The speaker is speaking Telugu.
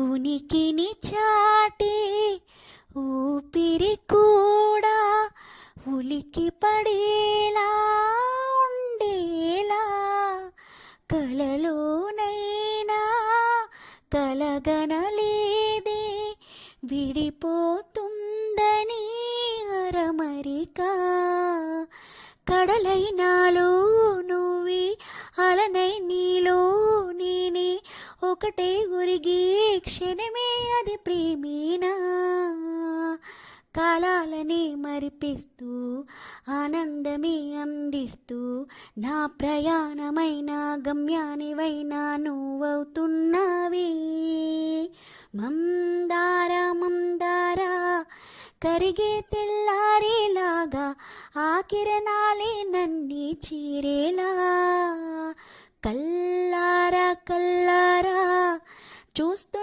ఉనికిని చాటి ఊపిరి కూడా ఉలికి పడేలా ఉండేలా కలలోనైనా కలగనలేదే విడిపోతుందని అరమరిక కడలైనాలో నువ్వే అలనై నీలో నేనే ఒకటే ఉరిగి క్షణమే అది ప్రేమేనా కాలాలని మరిపిస్తూ ఆనందమే అందిస్తూ నా ప్రయాణమైన గమ్యానివైనా నువ్వవుతున్నావే మందార మందార కరిగే తెల్లారేలాగా ఆ కిరణాలే నన్ని చీరేలా కల్లారా కల్లారా చూస్తూ